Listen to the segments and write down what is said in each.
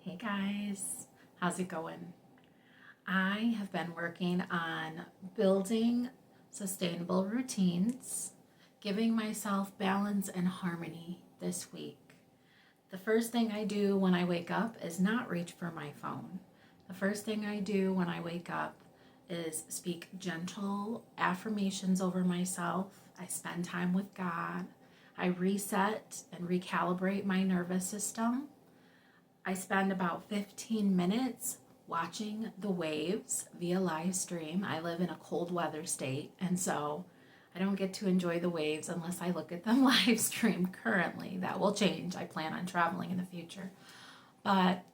Hey guys, how's it going? I have been working on building sustainable routines, giving myself balance and harmony this week. The first thing I do when I wake up is not reach for my phone. The first thing I do when I wake up is speak gentle affirmations over myself. I spend time with God. I reset and recalibrate my nervous system. I spend about 15 minutes watching the waves via live stream. I live in a cold weather state, and so I don't get to enjoy the waves unless I look at them live stream currently. That will change. I plan on traveling in the future. But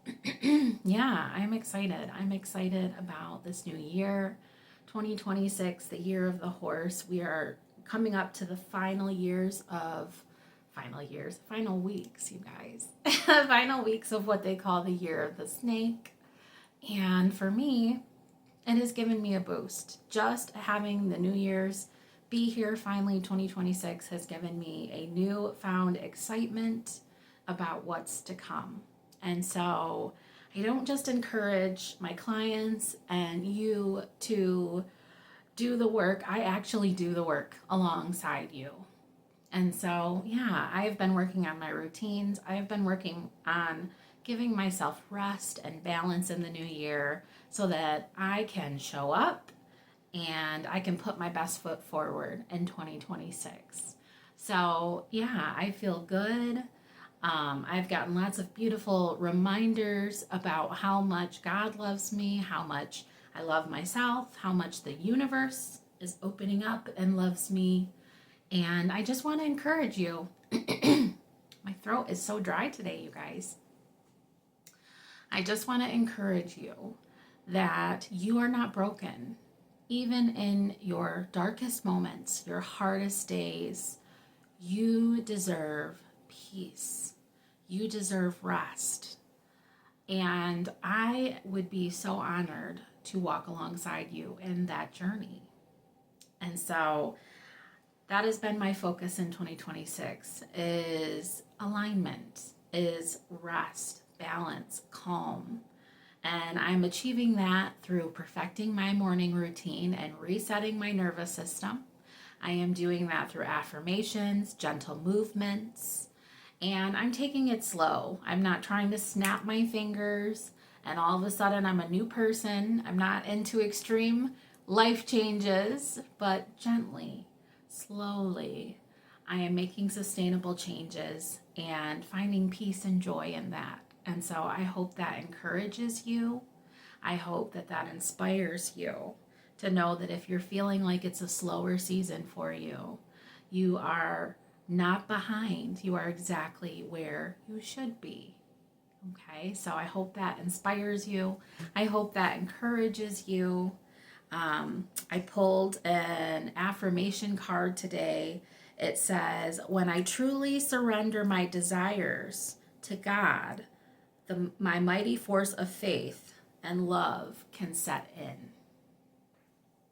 yeah, I'm excited. I'm excited about this new year, 2026, the year of the horse. We are coming up to the final weeks, you guys. Final weeks of what they call the year of the snake. And for me, it has given me a boost. Just having the New Year's be here finally, 2026, has given me a newfound excitement about what's to come. And so I don't just encourage my clients and you to do the work, I actually do the work alongside you. And so, yeah, I've been working on my routines. I've been working on giving myself rest and balance in the new year so that I can show up and I can put my best foot forward in 2026. So, yeah, I feel good. I've gotten lots of beautiful reminders about how much God loves me, how much I love myself, how much the universe is opening up and loves me. And I just want to encourage you. My throat is so dry today, you guys. I just want to encourage you that you are not broken. Even in your darkest moments, your hardest days, you deserve peace. You deserve rest. And I would be so honored to walk alongside you in that journey. And so that has been my focus in 2026 is alignment, is rest, balance, calm. And I'm achieving that through perfecting my morning routine and resetting my nervous system. I am doing that through affirmations, gentle movements, and I'm taking it slow. I'm not trying to snap my fingers and all of a sudden I'm a new person. I'm not into extreme life changes, but gently, slowly, I am making sustainable changes and finding peace and joy in that. And so I hope that encourages you. I hope that that inspires you to know that if you're feeling like it's a slower season for you, you are not behind. You are exactly where you should be. Okay, so I hope that inspires you. I hope that encourages you. I pulled an affirmation card today. It says, when I truly surrender my desires to God, my mighty force of faith and love can set in.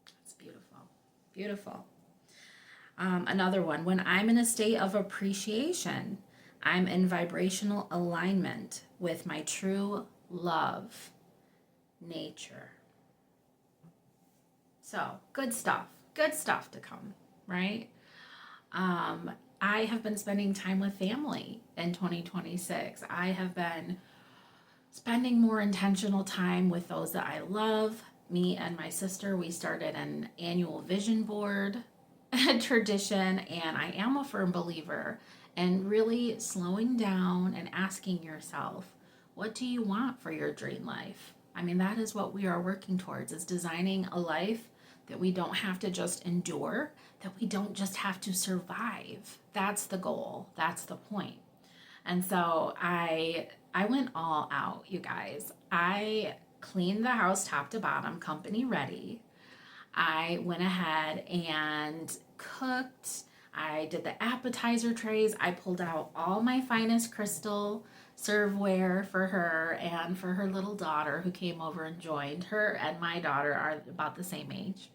That's beautiful. Beautiful. Another one, when I'm in a state of appreciation, I'm in vibrational alignment with my true love, nature. So, good stuff to come, right? I have been spending time with family in 2026. I have been spending more intentional time with those that I love. Me and my sister, we started an annual vision board tradition, and I am a firm believer in really slowing down and asking yourself, what do you want for your dream life? I mean, that is what we are working towards, is designing a life that we don't have to just endure, that we don't just have to survive. That's the goal. That's the point. And so I went all out, you guys. I cleaned the house top to bottom, company ready. I went ahead and cooked. I did the appetizer trays. I pulled out all my finest crystal serveware for her and for her little daughter who came over and joined. Her and my daughter are about the same age.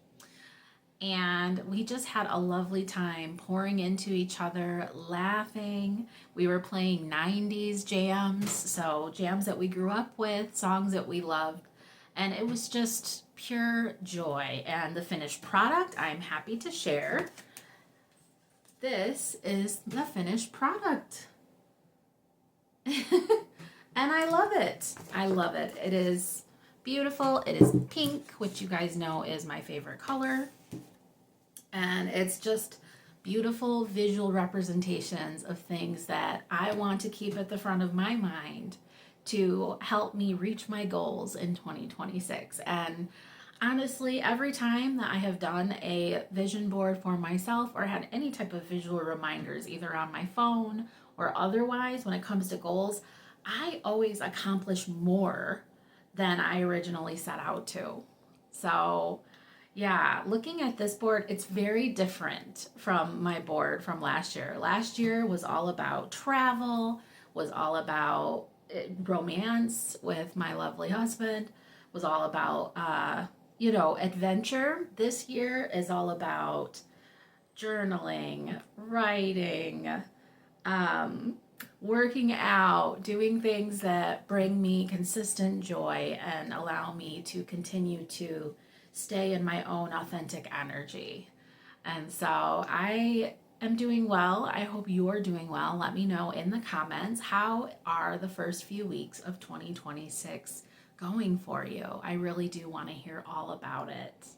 And we just had a lovely time pouring into each other, laughing. We were playing 90s jams, so jams that we grew up with, songs that we loved. And it was just pure joy. And the finished product, I'm happy to share. This is the finished product. And I love it. I love it. It is beautiful. It is pink, which you guys know is my favorite color. And it's just beautiful visual representations of things that I want to keep at the front of my mind to help me reach my goals in 2026. And honestly, every time that I have done a vision board for myself or had any type of visual reminders, either on my phone or otherwise, when it comes to goals, I always accomplish more than I originally set out to. So, yeah, looking at this board, it's very different from my board from last year. Last year was all about travel, was all about romance with my lovely husband, was all about, adventure. This year is all about journaling, writing, working out, doing things that bring me consistent joy and allow me to continue to stay in my own authentic energy. And so I am doing well. I hope you are doing well. Let me know in the comments, how are the first few weeks of 2026 going for you? I really do want to hear all about it.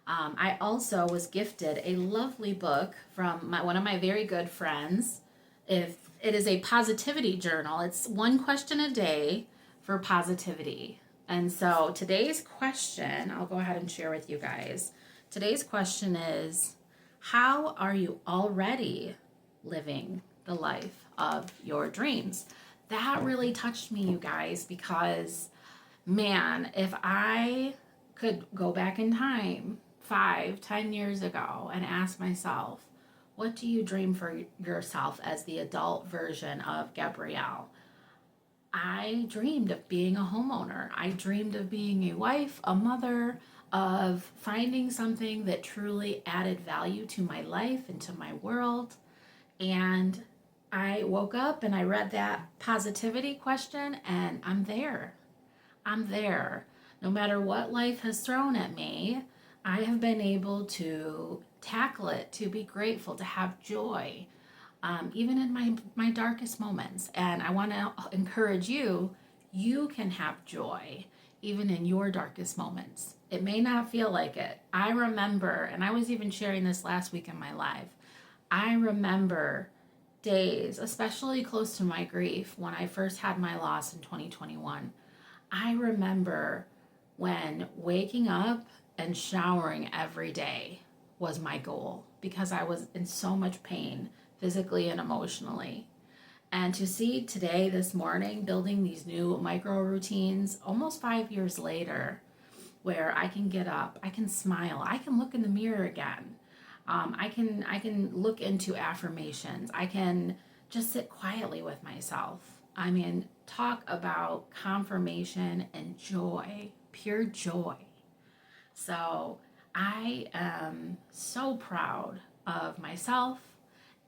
I also was gifted a lovely book from one of my very good friends. If it is a positivity journal, it's one question a day for positivity. And so today's question, I'll go ahead and share with you guys. Today's question is, how are you already living the life of your dreams? That really touched me, you guys, because man, if I could go back in time 5-10 years ago and ask myself, what do you dream for yourself as the adult version of Gabrielle? I dreamed of being a homeowner. I dreamed of being a wife, a mother, of finding something that truly added value to my life and to my world. And I woke up and I read that positivity question, and I'm there. I'm there. No matter what life has thrown at me, I have been able to tackle it, to be grateful, to have joy, even in my darkest moments. And I want to encourage you, you can have joy even in your darkest moments. It may not feel like it. I remember, and I was even sharing this last week in my live, I remember days, especially close to my grief, when I first had my loss in 2021. I remember when waking up and showering every day was my goal, because I was in so much pain physically and emotionally. And to see today, this morning, building these new micro routines almost 5 years later, where I can get up, I can smile, I can look in the mirror again. I can look into affirmations. I can just sit quietly with myself. I mean, talk about confirmation and joy, pure joy. So I am so proud of myself,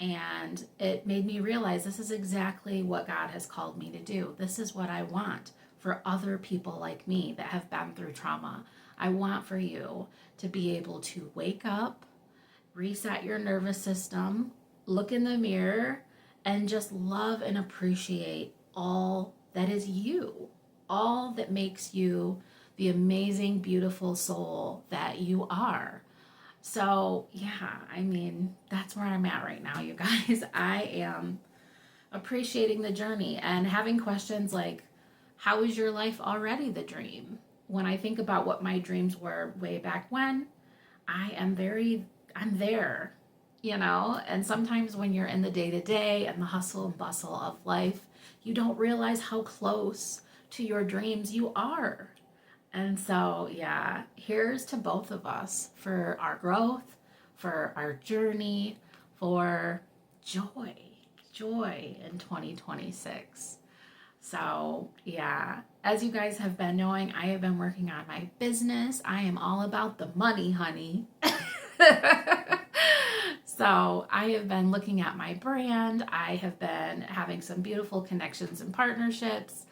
and it made me realize this is exactly what God has called me to do. This is what I want for other people like me that have been through trauma. I want for you to be able to wake up, reset your nervous system, look in the mirror, and just love and appreciate all that is you, all that makes you the amazing, beautiful soul that you are. So, yeah, I mean, that's where I'm at right now, you guys. I am appreciating the journey and having questions like, how is your life already the dream? When I think about what my dreams were way back when, I'm there, and sometimes when you're in the day to day and the hustle and bustle of life, you don't realize how close to your dreams you are. And so, yeah, here's to both of us for our growth, for our journey, for joy in 2026. So, yeah, as you guys have been knowing, I have been working on my business. I am all about the money, honey. So I have been looking at my brand. I have been having some beautiful connections and partnerships.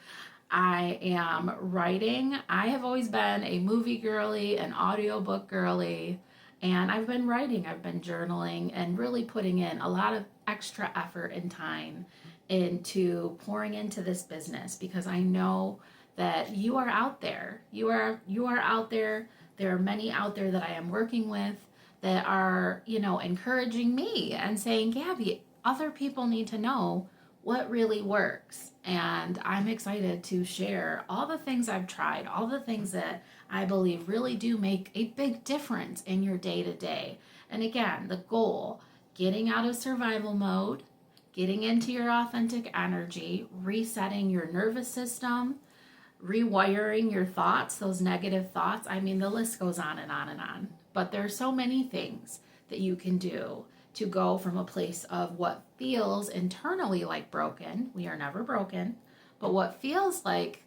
I am writing. I have always been a movie girly, an audiobook girly, and I've been writing, I've been journaling, and really putting in a lot of extra effort and time into pouring into this business because I know that you are out there. You are out there. There are many out there that I am working with that are, encouraging me and saying, Gabby, other people need to know what really works. And I'm excited to share all the things I've tried, all the things that I believe really do make a big difference in your day to day. And again, the goal, getting out of survival mode, getting into your authentic energy, resetting your nervous system, rewiring your thoughts, those negative thoughts. I mean, the list goes on and on and on. But there's so many things that you can do to go from a place of what feels internally like broken. We are never broken, but what feels like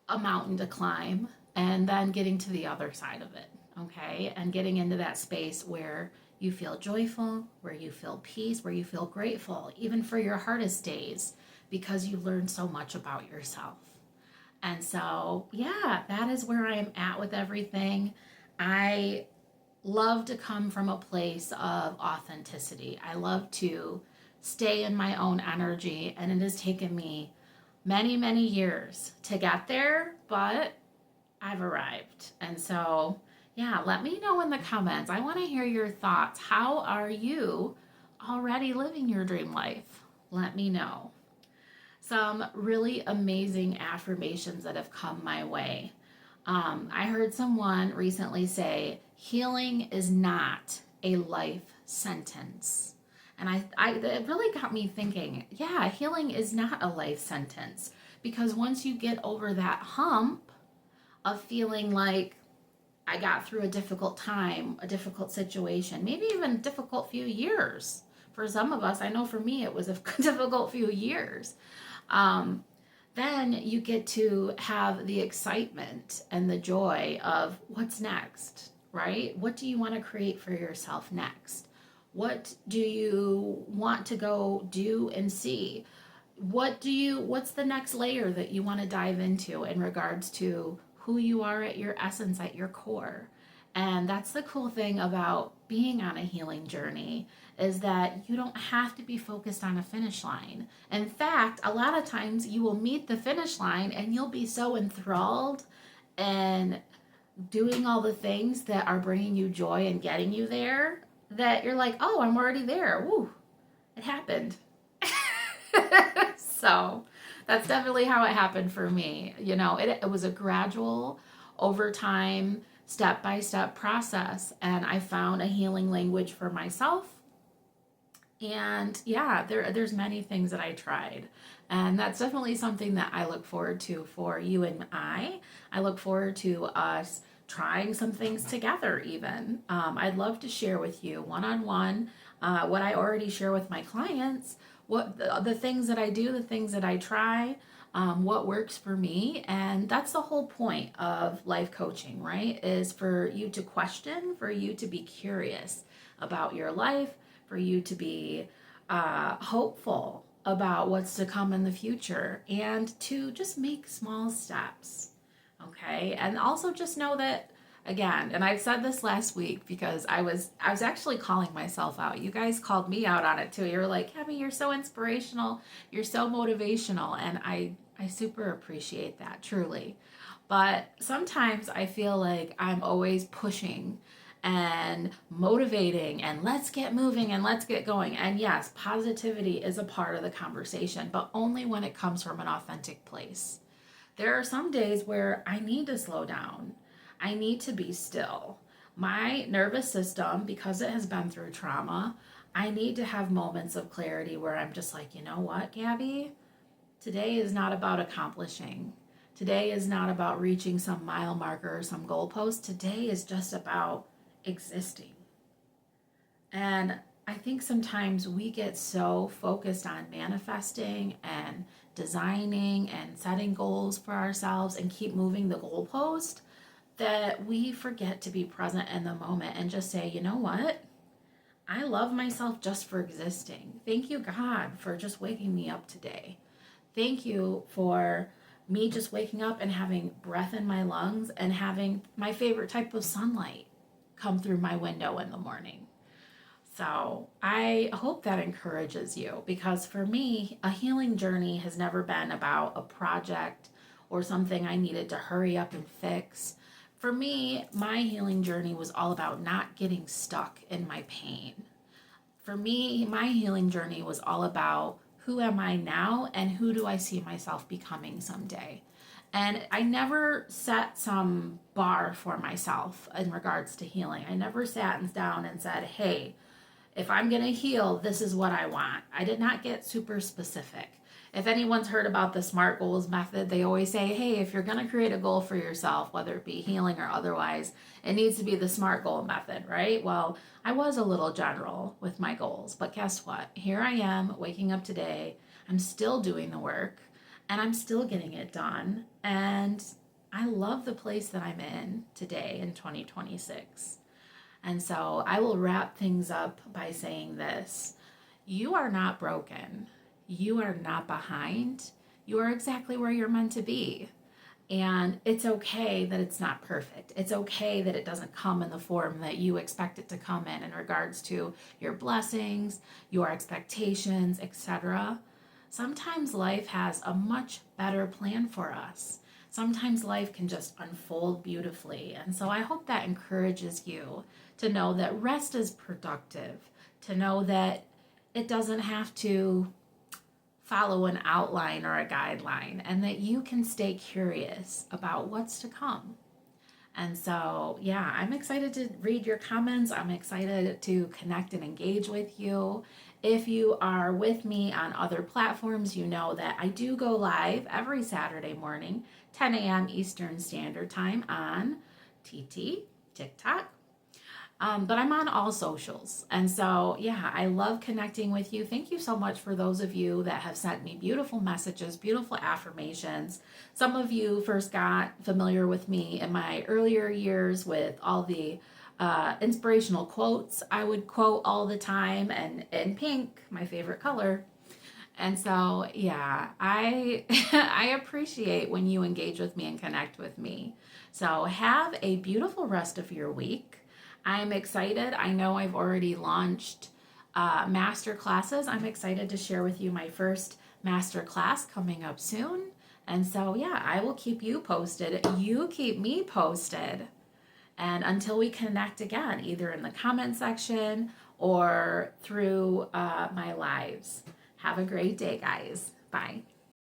a mountain to climb, and then getting to the other side of it, okay? And getting into that space where you feel joyful, where you feel peace, where you feel grateful, even for your hardest days, because you learned so much about yourself. And so, yeah, that is where I am at with everything. I love to come from a place of authenticity. I love to stay in my own energy, and it has taken me many, many years to get there, but I've arrived. And so, yeah, let me know in the comments. I want to hear your thoughts. How are you already living your dream life? Let me know. Some really amazing affirmations that have come my way. I heard someone recently say, healing is not a life sentence. And it really got me thinking, yeah, healing is not a life sentence. Because once you get over that hump of feeling like I got through a difficult time, a difficult situation, maybe even a difficult few years. For some of us, I know for me it was a difficult few years. Then you get to have the excitement and the joy of what's next, right? What do you want to create for yourself next? What do you want to go do and see? What's the next layer that you want to dive into in regards to who you are at your essence, at your core? And that's the cool thing about being on a healing journey is that you don't have to be focused on a finish line. In fact, a lot of times you will meet the finish line and you'll be so enthralled and doing all the things that are bringing you joy and getting you there that you're like, oh, I'm already there. Woo, it happened. So that's definitely how it happened for me. It was a gradual, over time, step-by-step process, and I found a healing language for myself. And yeah, there's many things that I tried, and that's definitely something that I look forward to for you and I look forward to us trying some things together even. I'd love to share with you one-on-one what I already share with my clients, what the things that I do, the things that I try, what works for me. And that's the whole point of life coaching, right? Is for you to question, for you to be curious about your life, for you to be hopeful about what's to come in the future, and to just make small steps. Okay. And also just know that, again, and I said this last week because I was actually calling myself out. You guys called me out on it too. You were like, Abby, you're so inspirational, you're so motivational, and I super appreciate that, truly. But sometimes I feel like I'm always pushing and motivating and let's get moving and let's get going. And yes, positivity is a part of the conversation, but only when it comes from an authentic place. There are some days where I need to slow down. I need to be still. My nervous system, because it has been through trauma, I need to have moments of clarity where I'm just like, you know what, Gabby? Today is not about accomplishing. Today is not about reaching some mile marker or some goalpost. Today is just about existing. And I think sometimes we get so focused on manifesting and designing and setting goals for ourselves and keep moving the goalpost that we forget to be present in the moment and just say, you know what? I love myself just for existing. Thank you, God, for just waking me up today. Thank you for me just waking up and having breath in my lungs and having my favorite type of sunlight come through my window in the morning. So I hope that encourages you, because for me, a healing journey has never been about a project or something I needed to hurry up and fix. For me, my healing journey was all about not getting stuck in my pain. For me, my healing journey was all about who am I now and who do I see myself becoming someday. And I never set some bar for myself in regards to healing. I never sat down and said, hey, if I'm going to heal, this is what I want. I did not get super specific. If anyone's heard about the SMART goals method, they always say, hey, if you're going to create a goal for yourself, whether it be healing or otherwise, it needs to be the SMART goal method, right? Well, I was a little general with my goals, but guess what? Here I am waking up today. I'm still doing the work and I'm still getting it done. And I love the place that I'm in today in 2026. And so I will wrap things up by saying this: you are not broken. You are not behind. You are exactly where you're meant to be. And it's okay that it's not perfect. It's okay that it doesn't come in the form that you expect it to come in regards to your blessings, your expectations, etc. Sometimes life has a much better plan for us. Sometimes life can just unfold beautifully. And so I hope that encourages you to know that rest is productive, to know that it doesn't have to follow an outline or a guideline, and that you can stay curious about what's to come. And so, yeah, I'm excited to read your comments. I'm excited to connect and engage with you. If you are with me on other platforms, you know that I do go live every Saturday morning, 10 a.m. Eastern Standard Time on TikTok. But I'm on all socials. And so, yeah, I love connecting with you. Thank you so much for those of you that have sent me beautiful messages, beautiful affirmations. Some of you first got familiar with me in my earlier years with all the inspirational quotes I would quote all the time, and in pink, my favorite color. And so, yeah, I I appreciate when you engage with me and connect with me. So have a beautiful rest of your week. I'm excited. I know I've already launched master classes. I'm excited to share with you my first master class coming up soon. And so, yeah, I will keep you posted. You keep me posted. And until we connect again, either in the comment section or through my lives. Have a great day, guys. Bye.